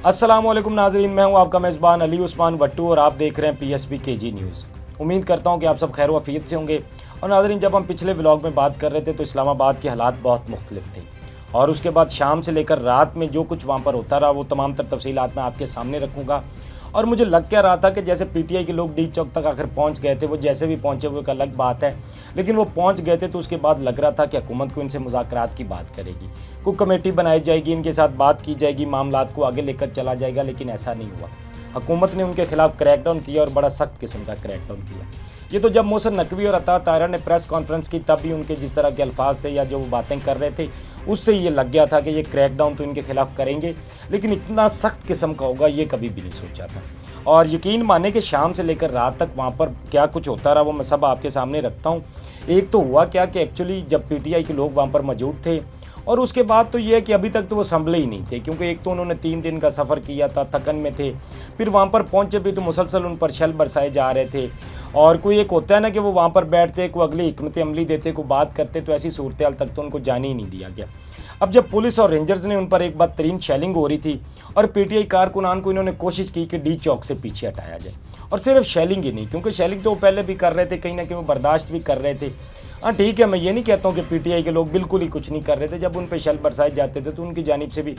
अस्सलाम वालेकुम नाजरीन, मैं हूं आपका मेज़बान अली उस्मान वट्टू और आप देख रहे हैं PSP KG न्यूज़। उम्मीद करता हूं कि आप सब खैर वफ़ीयत से होंगे। और नाजरीन, जब हम पिछले व्लॉग में बात कर रहे थे तो इस्लामाबाद के हालात बहुत मुख्तलिफ थे और उसके बाद शाम से लेकर रात में जो कुछ वहाँ पर होता रहा वो तमाम तर तफसीलात मैं आपके सामने रखूँगा। और मुझे लग क्या रहा था कि जैसे PTI के लोग डी चौक तक आकर पहुँच गए थे, वो जैसे भी पहुँचे वो एक अलग बात है, लेकिन वो पहुँच गए थे तो उसके बाद लग रहा था कि हुकूमत को इनसे मुज़ाकरात की बात करेगी, कोई कमेटी बनाई जाएगी, इनके साथ बात की जाएगी, मामलात को आगे लेकर चला जाएगा, लेकिन ऐसा नहीं हुआ। हुकूमत ने उनके खिलाफ क्रैकडाउन किया और बड़ा सख्त किस्म का क्रैकडाउन किया। ये तो जब मोहसिन नकवी और अता ताहिरा ने प्रेस कॉन्फ्रेंस की तब भी उनके जिस तरह के अल्फाज थे या जो वो बातें कर रहे थे उससे ये लग गया था कि ये क्रैकडाउन तो इनके खिलाफ करेंगे, लेकिन इतना सख्त किस्म का होगा ये कभी भी नहीं सोचा था। और यकीन माने कि शाम से लेकर रात तक वहाँ पर क्या कुछ होता रहा वो मैं सब आपके सामने रखता हूँ। एक तो हुआ क्या कि एक्चुअली जब PTI के लोग वहाँ पर मौजूद थे और उसके बाद तो ये है कि अभी तक तो वो संभले ही नहीं थे, क्योंकि एक तो उन्होंने 3 दिन का सफ़र किया था, थकन में थे, फिर वहाँ पर पहुँचे भी तो मुसलसल उन पर शल बरसाए जा रहे थे। और कोई एक होता है ना कि वो वहाँ पर बैठते, कोई अगली हिकमत अमली देते, कोई बात करते, तो ऐसी सूरत हाल तक तो उनको जाने ही नहीं दिया गया। अब जब पुलिस और रेंजर्स ने उन पर एक बदतरीन शेलिंग हो रही थी और PTI कारकुनान को इन्होंने कोशिश की कि डी चौक से पीछे हटाया जाए, और सिर्फ शेलिंग ही नहीं, क्योंकि शेलिंग तो वो पहले भी कर रहे थे, कहीं ना कहीं वो बर्दाश्त भी कर रहे थे। हाँ ठीक है, मैं ये नहीं कहता हूँ कि PTI के लोग बिल्कुल ही कुछ नहीं कर रहे थे। जब उन पर शल बरसाए जाते थे तो उनकी जानिब से भी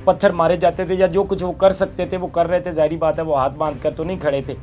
पत्थर मारे जाते थे, या जो कुछ वो कर सकते थे वो कर रहे थे। ज़ाहिरी बात है वो हाथ बांध कर तो नहीं खड़े थे,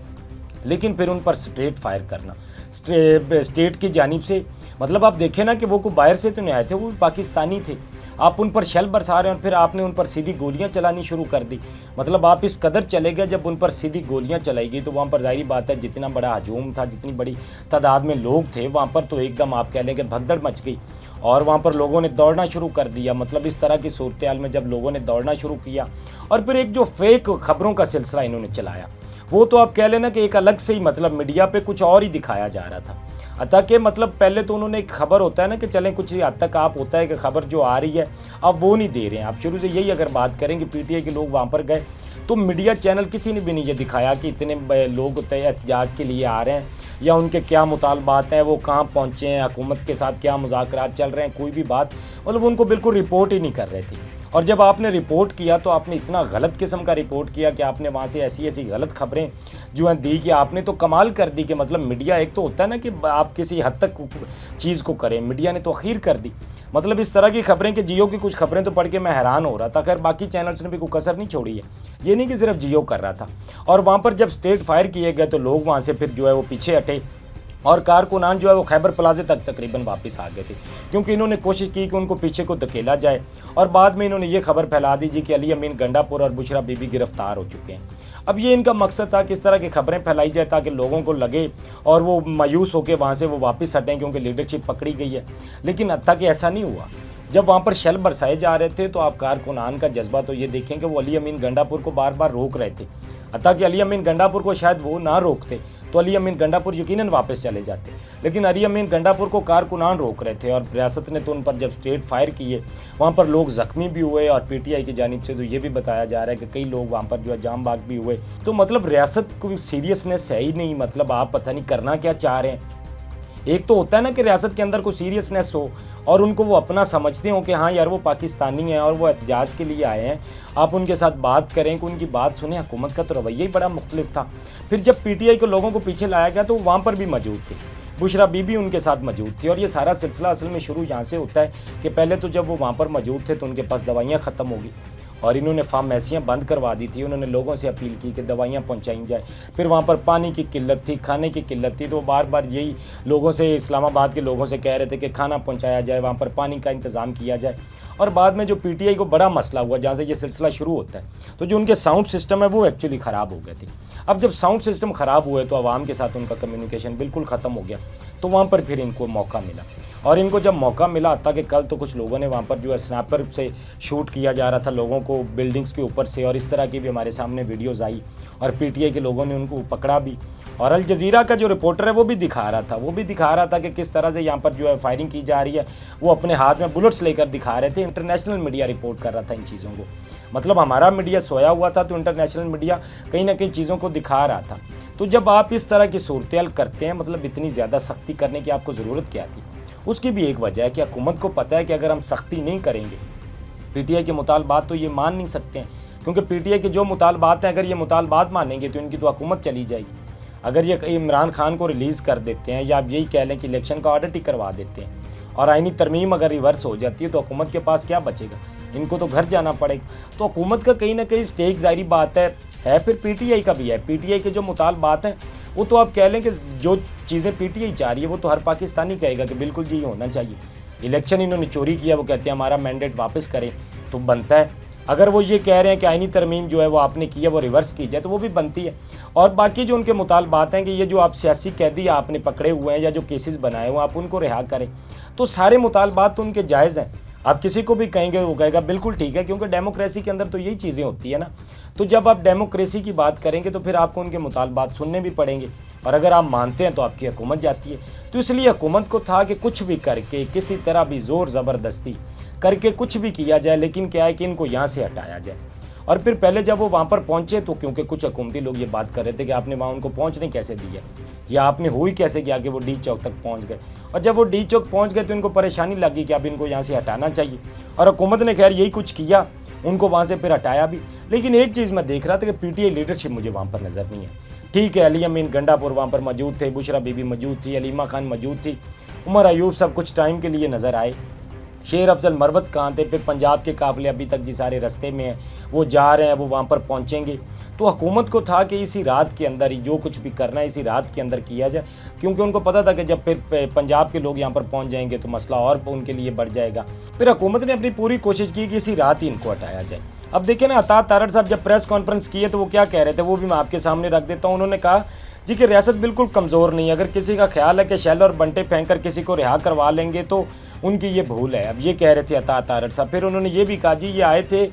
लेकिन फिर उन पर स्ट्रेट फायर करना स्टेट की जानिब से, मतलब आप देखें ना कि वो को बाहर से तो नहीं आए थे, वो पाकिस्तानी थे। आप उन पर शल बरसा रहे हैं और फिर आपने उन पर सीधी गोलियां चलानी शुरू कर दी। मतलब आप इस कदर चले गए, जब उन पर सीधी गोलियां चलाई गई तो वहाँ पर ज़ाहिरी बात है जितना बड़ा हजूम था, जितनी बड़ी तादाद में लोग थे वहाँ पर, तो एकदम आप कह लें कि भगदड़ मच गई और वहाँ पर लोगों ने दौड़ना शुरू कर दिया। मतलब इस तरह की सूरत हाल में जब लोगों ने दौड़ना शुरू किया और फिर एक जो फेक खबरों का सिलसिला इन्होंने चलाया, वो तो आप कह लेना कि एक अलग से ही, मतलब मीडिया पे कुछ और ही दिखाया जा रहा था। अतः के मतलब पहले तो उन्होंने एक खबर होता है ना कि चलें कुछ हद तक आप होता है कि खबर जो आ रही है अब वो नहीं दे रहे हैं। आप शुरू से यही अगर बात करेंगे PTI के लोग वहाँ पर गए तो मीडिया चैनल किसी ने भी नहीं ये दिखाया कि इतने लोग एहतजाज के लिए आ रहे हैं या उनके क्या मुतालबात हैं, वो कहाँ पहुँचे हैं, हुकूमत के साथ क्या मुज़ाकरात चल रहे हैं, कोई भी बात मतलब उनको बिल्कुल रिपोर्ट ही नहीं कर रहे थे। और जब आपने रिपोर्ट किया तो आपने इतना गलत किस्म का रिपोर्ट किया कि आपने वहाँ से ऐसी ऐसी गलत खबरें जो हैं दी कि आपने तो कमाल कर दी कि मतलब मीडिया एक तो होता है ना कि आप किसी हद तक चीज़ को करें, मीडिया ने तो अखीर कर दी। मतलब इस तरह की खबरें कि जियो की कुछ खबरें तो पढ़ के मैं हैरान हो रहा था। खैर बाकी चैनल्स ने भी कोई कसर नहीं छोड़ी है, ये नहीं कि सिर्फ जियो कर रहा था। और वहाँ पर जब स्टेट फायर किए गए तो लोग वहाँ से फिर जो है वो पीछे हटे और कारकुनान जो है वो खैबर प्लाजे तक तकरीबन वापस आ गए थे, क्योंकि इन्होंने कोशिश की कि उनको पीछे को धकेला जाए। और बाद में इन्होंने ये खबर फैला दी कि अली अमीन गंडापुर और बुशरा बीबी गिरफ्तार हो चुके हैं। अब ये इनका मकसद था कि इस तरह की खबरें फैलाई जाए ताकि लोगों को लगे और वो मायूस होकर वहाँ से वो वापस हटें, क्योंकि लीडरशिप पकड़ी गई है। लेकिन हत्ता कि ऐसा नहीं हुआ। जब वहाँ पर शल बरसाए जा रहे थे तो आप कारकुनान का जज्बा तो ये देखें कि वो अली अमीन गंडापुर को बार बार रोक रहे थे। हत्ता कि अली अमीन गंडापुर को शायद वो ना रोकते तो अली अमीन गंडापुर यकीनन वापस चले जाते, लेकिन अली अमीन गंडापुर को कारकुनान रोक रहे थे। और रियासत ने तो उन पर जब स्ट्रेट फायर किए वहाँ पर लोग ज़ख्मी भी हुए और PTI की जानिब से तो ये भी बताया जा रहा है कि कई लोग वहाँ पर जो है जाम बाग भी हुए। तो मतलब रियासत को सीरियसनेस है ही नहीं, मतलब आप पता नहीं करना क्या चाह रहे हैं। एक तो होता है ना कि रियासत के अंदर कोई सीरियसनेस हो और उनको वो अपना समझते हो कि हाँ यार वो पाकिस्तानी हैं और वो एहतजाज के लिए आए हैं, आप उनके साथ बात करें कि उनकी बात सुने। हुकूमत का तो रवैया ही बड़ा मुख्तलिफ था। फिर जब PTI के लोगों को पीछे लाया गया तो वहाँ पर भी मौजूद थे, बुशरा बीबी उनके साथ मौजूद थी। और ये सारा सिलसिला असल में शुरू यहाँ से होता है कि पहले तो जब वो वहाँ पर मौजूद थे तो उनके पास दवाइयाँ ख़त्म हो गई और इन्होंने फार्मेसियाँ बंद करवा दी थी। उन्होंने लोगों से अपील की कि दवाइयाँ पहुँचाई जाए। फिर वहाँ पर पानी की किल्लत थी, खाने की किल्लत थी, तो बार बार यही लोगों से, इस्लामाबाद के लोगों से कह रहे थे कि खाना पहुँचाया जाए, वहाँ पर पानी का इंतज़ाम किया जाए। और बाद में जो PTI को बड़ा मसला हुआ जहाँ से ये सिलसिला शुरू होता है, तो जो उनके साउंड सिस्टम है वो एक्चुअली ख़राब हो गए थे। अब जब साउंड सिस्टम ख़राब हुए तो आवाम के साथ उनका कम्युनिकेशन बिल्कुल ख़त्म हो गया। तो वहाँ पर फिर इनको मौका मिला, और इनको जब मौका मिला ताकि कल तो कुछ लोगों ने वहाँ पर जो है स्नैपर से शूट किया जा रहा था लोगों को बिल्डिंग्स के ऊपर से, और इस तरह की भी हमारे सामने वीडियोज़ आई और PTI के लोगों ने उनको पकड़ा भी। और अल जज़ीरा का जो रिपोर्टर है वो भी दिखा रहा था कि किस तरह से यहाँ पर जो है फायरिंग की जा रही है। वो अपने हाथ में बुलेट्स लेकर दिखा रहे थे। इंटरनेशनल मीडिया रिपोर्ट कर रहा था इन चीज़ों को। मतलब हमारा मीडिया सोया हुआ था तो इंटरनेशनल मीडिया कहीं ना कहीं चीज़ों को दिखा रहा था। तो जब आप इस तरह की सूरत हाल करते हैं, मतलब इतनी ज़्यादा सख्ती करने की आपको ज़रूरत क्या थी? उसकी भी एक वजह है कि हुकूमत को पता है कि अगर हम सख्ती नहीं करेंगे, PTI के मुतालबात तो ये मान नहीं सकते हैं क्योंकि पीटीआई के जो मुतालबात हैं, अगर ये मुतालबात मानेंगे तो इनकी तो हुकूमत चली जाएगी। अगर ये इमरान खान को रिलीज़ कर देते हैं या आप यही कह लें कि इलेक्शन का ऑडिट ही करवा देते हैं और आईनी तरमीम अगर रिवर्स हो जाती है तो हुकूमत के पास क्या बचेगा? इनको तो घर जाना पड़ेगा। तो हुकूमत का कहीं ना कहीं स्टेक ज़ाहिर बात है फिर पीटीआई का भी है। पीटीआई के जो मुतालबात हैं वो तो आप कह लें कि जो चीज़ें पीटीआई चाह रही है वो तो हर पाकिस्तानी कहेगा कि बिल्कुल जी होना चाहिए। इलेक्शन इन्होंने चोरी किया, वो कहते हैं हमारा मैंडेट वापस करें, तो बनता है। अगर वो ये कह रहे हैं कि आईनी तरमीम जो है वो आपने की है वो रिवर्स की जाए, तो वो भी बनती है। और बाकी जो उनके मुतालबात हैं कि ये जो आप सियासी कैदी आपने पकड़े हुए हैं या जो केसेस बनाए हुए हैं आप उनको रिहा करें, तो सारे मुतालबात तो उनके जायज़ हैं। आप किसी को भी कहेंगे वो कहेगा बिल्कुल ठीक है, क्योंकि डेमोक्रेसी के अंदर तो यही चीज़ें होती है ना। तो जब आप डेमोक्रेसी की बात करेंगे तो फिर आपको उनके मुतालबात सुनने भी पड़ेंगे, और अगर आप मानते हैं तो आपकी हुकूमत जाती है। तो इसलिए हुकूमत को था कि कुछ भी करके, किसी तरह भी ज़ोर ज़बरदस्ती करके कुछ भी किया जाए, लेकिन क्या है कि इनको यहाँ से हटाया जाए। और फिर पहले जब वो वहाँ पर पहुँचे तो क्योंकि कुछ हुकूमती लोग ये बात कर रहे थे कि आपने वहाँ उनको पहुँचने कैसे दिया, या आपने हुई कैसे किया कि वो डी चौक तक पहुँच गए। और जब वो डी चौक पहुँच गए तो इनको परेशानी लगी कि अब इनको यहाँ से हटाना चाहिए, और हुकूमत ने खैर यही कुछ किया, उनको वहाँ से फिर हटाया भी। लेकिन एक चीज़ मैं देख रहा था कि पीटीआई लीडरशिप मुझे वहाँ पर नज़र नहीं है। ठीक है, अली अमीन गंडापुर वहाँ पर मौजूद थे, बुशरा बीबी मौजूद थी, अलीमा खान मौजूद थी, उमर अयूब सब कुछ टाइम के लिए नज़र आए। शेर अफजल मरवत कहाँ थे? फिर पंजाब के काफ़िले अभी तक जिस सारे रास्ते में हैं वो जा रहे हैं, वो वहाँ पर पहुँचेंगे। तो हुकूमत को था कि इसी रात के अंदर ही जो कुछ भी करना है इसी रात के अंदर किया जाए, क्योंकि उनको पता था कि जब फिर पंजाब के लोग यहाँ पर पहुँच जाएंगे तो मसला और उनके लिए बढ़ जाएगा। फिर हुकूमत ने अपनी पूरी कोशिश की कि इसी रात ही इनको हटाया जाए। अब देखिए ना, अता तारड़ साहब जब प्रेस कॉन्फ्रेंस की है तो वो क्या कह रहे थे, वो भी मैं आपके सामने रख देता हूँ। उन्होंने कहा जी कि रियासत बिल्कुल कमज़ोर नहीं है, अगर किसी का ख्याल है कि शैल और बंटे फेंक कर किसी को रिहा करवा लेंगे तो उनकी ये भूल है। अब ये कह रहे थे अता तारड़ साहब। फिर उन्होंने ये भी कहा जी ये आए थे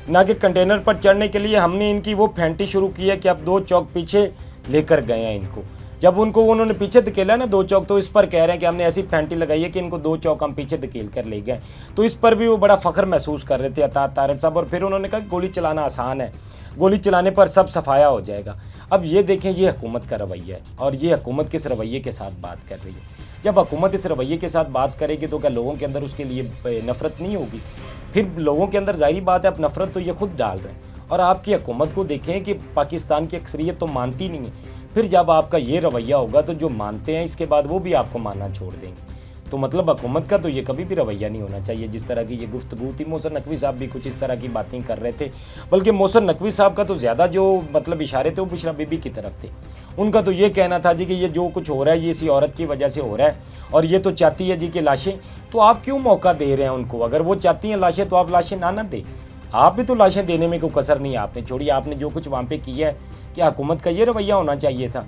ना कि कंटेनर पर चढ़ने के लिए, हमने इनकी वो फैंटी शुरू की है कि अब 2 चौक पीछे लेकर गए हैं इनको। जब उनको उन्होंने पीछे धकेला ना 2 चौक, तो इस पर कह रहे हैं कि हमने ऐसी फैंटी लगाई है कि इनको 2 चौक हम पीछे धकेल कर ले गए। तो इस पर भी वो बड़ा फ़ख्र महसूस कर रहे थे अता तारड़ साहब। और फिर उन्होंने कहा गोली चलाना आसान है, गोली चलाने पर सब सफाया हो जाएगा। अब ये देखें, ये हुकूमत का रवैया है, और ये हुकूमत किस रवैये के साथ बात कर रही है। जब हुकूमत इस रवैये के साथ बात करेगी तो क्या लोगों के अंदर उसके लिए नफ़रत नहीं होगी? फिर लोगों के अंदर ज़ाहिर बात है अब नफ़रत तो ये खुद डाल रहे हैं। और आपकी हुकूमत को देखें कि पाकिस्तान की अक्सरियत तो मानती नहीं है। फिर जब आपका ये रवैया होगा तो जो मानते हैं इसके बाद वो भी आपको मानना छोड़ देंगे। तो मतलब हुकूमत का तो ये कभी भी रवैया नहीं होना चाहिए। जिस तरह की ये गुफ्तगू थी, मोहसिन नकवी साहब भी कुछ इस तरह की बातें कर रहे थे, बल्कि मोहसिन नकवी साहब का तो ज़्यादा जो मतलब इशारे थे वो बुशरा बीबी की तरफ थे। उनका तो ये कहना था जी कि ये जो कुछ हो रहा है ये इसी औरत की वजह से हो रहा है, और ये तो चाहती है जी कि लाशें, तो आप क्यों मौका दे रहे हैं उनको? अगर वो चाहती हैं लाशें तो आप लाशें ना दें। आप भी तो लाशें देने में कोई कसर नहीं है आपने छोड़ी। आपने जो कुछ वहाँ पे किया है, क्या हुकूमत का ये रवैया होना चाहिए था?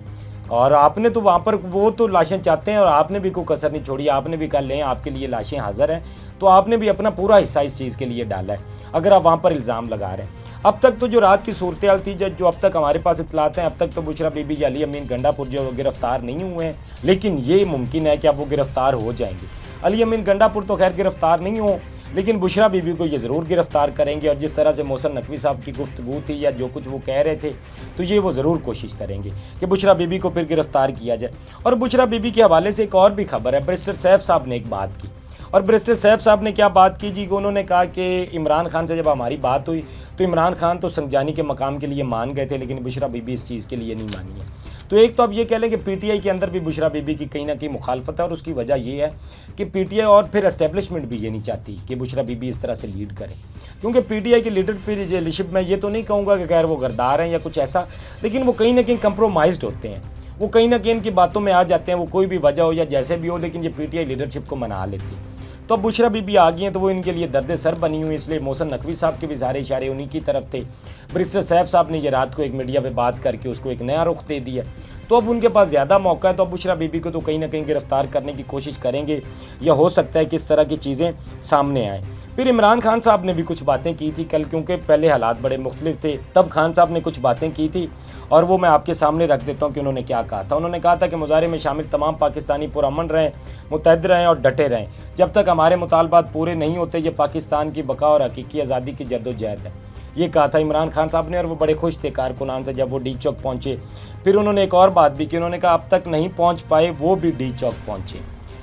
और आपने तो वहाँ पर वो तो लाशें चाहते हैं और आपने भी कोई कसर नहीं छोड़ी। आपने भी कहा लें आपके लिए लाशें हाजिर हैं, तो आपने भी अपना पूरा हिस्सा इस चीज़ के लिए डाला है अगर आप वहाँ पर इल्ज़ाम लगा रहे हैं। अब तक तो जो रात की सूरत हाल थी, जो अब तक हमारे पास इतलात हैं, अब तक तो बुशरा बीबी या अली अमीन गंडापुर जो गिरफ्तार नहीं हुए हैं, लेकिन ये मुमकिन है कि अब वो गिरफ्तार हो जाएंगे। अली अमीन गंडापुर तो खैर गिरफ्तार नहीं हो, लेकिन बुशरा बीबी को ये ज़रूर गिरफ्तार करेंगे। और जिस तरह से मोहसिन नकवी साहब की गुफ्तगू थी या जो कुछ वो कह रहे थे, तो ये वो ज़रूर कोशिश करेंगे कि बुशरा बीबी को फिर गिरफ्तार किया जाए। और बुशरा बीबी के हवाले से एक और भी खबर है, बैरिस्टर सैफ साहब ने एक बात की। और बैरिस्टर सैफ साहब ने क्या बात की जी, उन्होंने कहा कि इमरान खान से जब हमारी बात हुई तो इमरान खान तो संगजानी के मकाम के लिए मान गए थे, लेकिन बुशरा बीबी इस चीज़ के लिए नहीं मानी है। तो एक तो अब ये कह लें कि पीटीआई के अंदर भी बुशरा बीबी की कहीं ना कहीं मुखालफत है, और उसकी वजह ये है कि पीटीआई और फिर एस्टेब्लिशमेंट भी ये नहीं चाहती कि बुशरा बीबी इस तरह से लीड करे। क्योंकि पीटीआई की लीडरशिप में ये तो नहीं कहूँगा कि खैर वो गरदार हैं या कुछ ऐसा, लेकिन वो कहीं ना कहीं कंप्रोमाइज़्ड होते हैं। वो कहीं ना कहीं इनकी बातों में आ जाते हैं, वो कोई भी वजह हो या जैसे भी हो, लेकिन ये पीटीआई लीडरशिप को मना लेती है। तो अब बुशरा बीबी आ गई हैं तो वो इनके लिए दर्द सर बनी हुई, इसलिए मोहसिन नकवी साहब के भी सारे इशारे उन्हीं की तरफ थे। बैरिस्टर सैफ साहब ने ये रात को एक मीडिया पे बात करके उसको एक नया रुख दे दिया। तो अब उनके पास ज़्यादा मौका है, तो अब बुशरा बीबी को तो कहीं ना कहीं गिरफ्तार करने की कोशिश करेंगे, या हो सकता है कि इस तरह की चीज़ें सामने आएँ। फिर इमरान खान साहब ने भी कुछ बातें की थी कल, क्योंकि पहले हालात बड़े मुख्तलिफ थे, तब खान साहब ने कुछ बातें की थी और वो मैं आपके सामने रख देता हूँ कि उन्होंने क्या कहा था। उन्होंने कहा था कि मुजाहरे में शामिल तमाम पाकिस्तानी पुरअमन रहें, मुतहद रहें और डटे रहें। जब तक हमारे मुतालबात पूरे नहीं होते, ये पाकिस्तान की बका और हकीकी आज़ादी की जद्दोजहद है। ये कहा था इमरान खान साहब ने, और वो बड़े खुश थे कारकुनान से जब वो डी चौक पहुँचे। फिर उन्होंने एक और बात भी की, उन्होंने कहा अब तक नहीं पहुँच पाए वो भी डी चौक पहुँचे।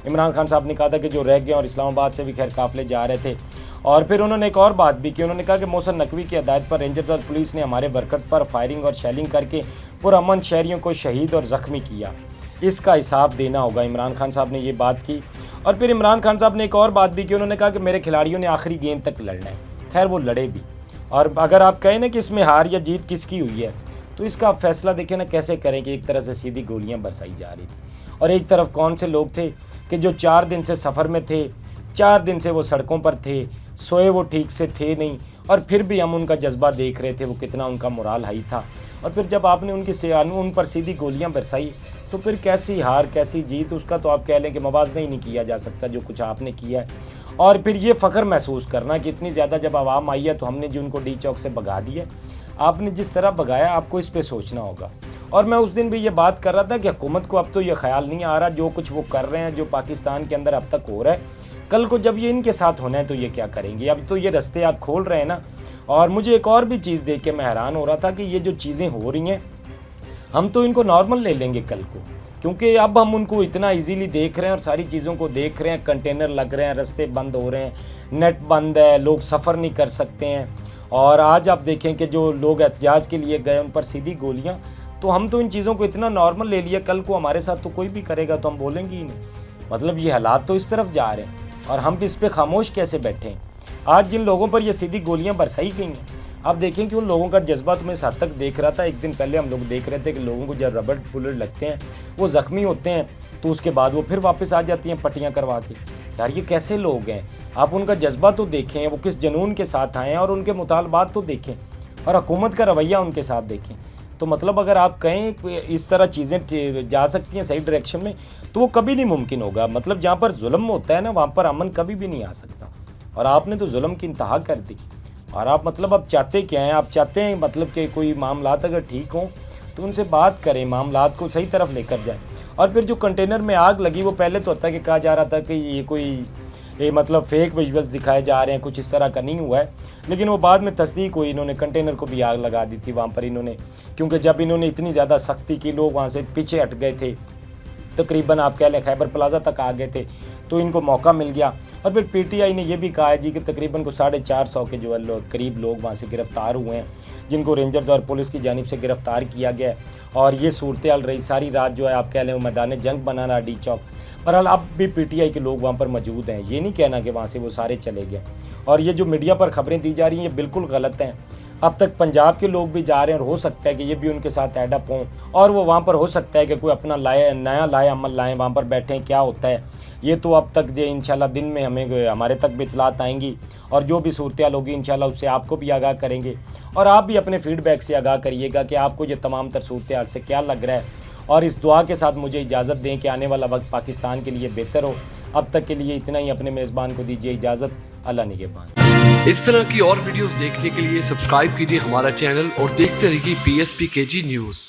इमरान खान साहब ने कहा था कि जो रह गए, और इस्लामाबाद से भी खैर काफ़िले जा रहे थे, और फिर उन्होंने एक और बात भी की, उन्होंने कहा कि मोहसिन नकवी की हदायत पर रेंजर्स और पुलिस ने हमारे वर्कर्स पर फायरिंग और शेलिंग करके पुरअमन शहरियों को शहीद और ज़ख्मी किया, इसका हिसाब देना होगा। इमरान खान साहब ने ये बात की। और फिर इमरान खान साहब ने एक और बात भी की, उन्होंने कहा कि मेरे खिलाड़ियों ने आखिरी गेंद तक लड़ना है। खैर वो लड़े भी। और अगर आप कहें ना कि इसमें हार या जीत किसकी हुई है, तो इसका आप फैसला देखें ना कैसे करें कि एक तरह से सीधी गोलियां बरसाई जा रही थी और एक तरफ कौन से लोग थे कि जो 4 दिन से सफ़र में थे, 4 दिन से वो सड़कों पर थे, सोए वो ठीक से थे नहीं, और फिर भी हम उनका जज्बा देख रहे थे, वो कितना उनका मोराल हाई था। और फिर जब आपने उन पर सीधी गोलियां बरसाई, तो फिर कैसी हार कैसी जीत, उसका तो आप कह लें कि मवाजना ही नहीं किया जा सकता जो कुछ आपने किया है। और फिर ये फ़ख्र महसूस करना कि इतनी ज़्यादा जब आवाम आई है तो हमने जो उनको डी चौक से भगा दिया, आपने जिस तरह भगाया आपको इस पे सोचना होगा। और मैं उस दिन भी ये बात कर रहा था कि हुकूमत को अब तो ये ख्याल नहीं आ रहा जो कुछ वो कर रहे हैं, जो पाकिस्तान के अंदर अब तक हो रहा है, कल को जब ये इनके साथ होना है तो ये क्या करेंगे। अब तो ये रास्ते आप खोल रहे हैं ना। और मुझे एक और भी चीज़ देख के मैं हैरान हो रहा था कि ये जो चीज़ें हो रही हैं, हम तो इनको नॉर्मल ले लेंगे कल को, क्योंकि अब हम उनको इतना इजीली देख रहे हैं और सारी चीज़ों को देख रहे हैं। कंटेनर लग रहे हैं, रास्ते बंद हो रहे हैं, नेट बंद है, लोग सफ़र नहीं कर सकते हैं। और आज आप देखें कि जो लोग एहतजाज के लिए गए उन पर सीधी गोलियां, तो हम तो इन चीज़ों को इतना नॉर्मल ले लिया, कल को हमारे साथ तो कोई भी करेगा तो हम बोलेंगे ही नहीं। मतलब ये हालात तो इस तरफ जा रहे हैं और हम इस पर खामोश कैसे बैठे हैं। आज जिन लोगों पर ये सीधी गोलियां बरसाई गई हैं, आप देखें कि उन लोगों का जज्बा तो मैं इस हद तक देख रहा था। एक दिन पहले हम लोग देख रहे थे कि लोगों को जब रबड़ बुलेट लगते हैं, वो ज़ख्मी होते हैं, तो उसके बाद वो फिर वापस आ जाती हैं पट्टियाँ करवा के। यार ये कैसे लोग हैं, आप उनका जज्बा तो देखें, वो किस जुनून के साथ आए हैं और उनके मुतालबात तो देखें, और हुकूमत का रवैया उनके साथ देखें। तो मतलब अगर आप कहें इस तरह चीज़ें जा सकती हैं सही डायरेक्शन में, तो वो कभी नहीं मुमकिन होगा। मतलब जहाँ पर जुल्म होता है ना, वहाँ पर अमन कभी भी नहीं आ सकता। और आपने तो जुल्म की इंतहा कर दी। और आप मतलब अब चाहते क्या हैं, आप चाहते हैं मतलब कि कोई मामलात अगर ठीक हों तो उनसे बात करें, मामलात को सही तरफ लेकर जाएं। और फिर जो कंटेनर में आग लगी, वो पहले तो होता है कि कहा जा रहा था कि ये कोई मतलब फेक विजुअल्स दिखाए जा रहे हैं, कुछ इस तरह का नहीं हुआ है। लेकिन वो बाद में तस्दीक हुई, इन्होंने कंटेनर को भी आग लगा दी थी वहाँ पर इन्होंने, क्योंकि जब इन्होंने इतनी ज़्यादा सख्ती की, लोग वहाँ से पीछे हट गए थे, तकरीबन आप कह लें खैबर प्लाजा तक आ गए थे, तो इनको मौका मिल गया। और फिर पीटीआई ने यह भी कहा है जी कि तकरीबन को 450 के जो है करीब लोग वहाँ से गिरफ़्तार हुए हैं, जिनको रेंजर्स और पुलिस की जानिब से गिरफ़्तार किया गया है। और ये सूरत हाल रही सारी रात, जो है आप कह लें मैदान जंग बना रहा डी चौक। बहरहाल अब भी पीटीआई के लोग वहाँ पर मौजूद हैं, ये नहीं कहना कि वहाँ से वो सारे चले गए। और ये जो मीडिया पर खबरें दी जा रही हैं ये बिल्कुल गलत हैं। अब तक पंजाब के लोग भी जा रहे हैं और हो सकता है कि ये भी उनके साथ एडअप हों, और वो वहाँ पर हो सकता है कि कोई अपना नया अमल लाएँ, वहाँ पर बैठें। क्या होता है ये तो अब तक जो इंशाल्लाह दिन में हमारे तक भी इतलात आएंगी, और जो भी सूरत हाल होगी इंशाल्लाह उससे आपको भी आगाह करेंगे। और आप भी अपने फीडबैक से आगाह करिएगा कि आपको ये तमाम तर सूरत हाल से क्या लग रहा है। और इस दुआ के साथ मुझे इजाज़त दें कि आने वाला वक्त पाकिस्तान के लिए बेहतर हो। अब तक के लिए इतना ही। अपने मेज़बान को दीजिए इजाज़त। अल्लाह निगहबान। इस तरह की और वीडियोस देखने के लिए सब्सक्राइब कीजिए हमारा चैनल और देखते रहिए PSP KG न्यूज़।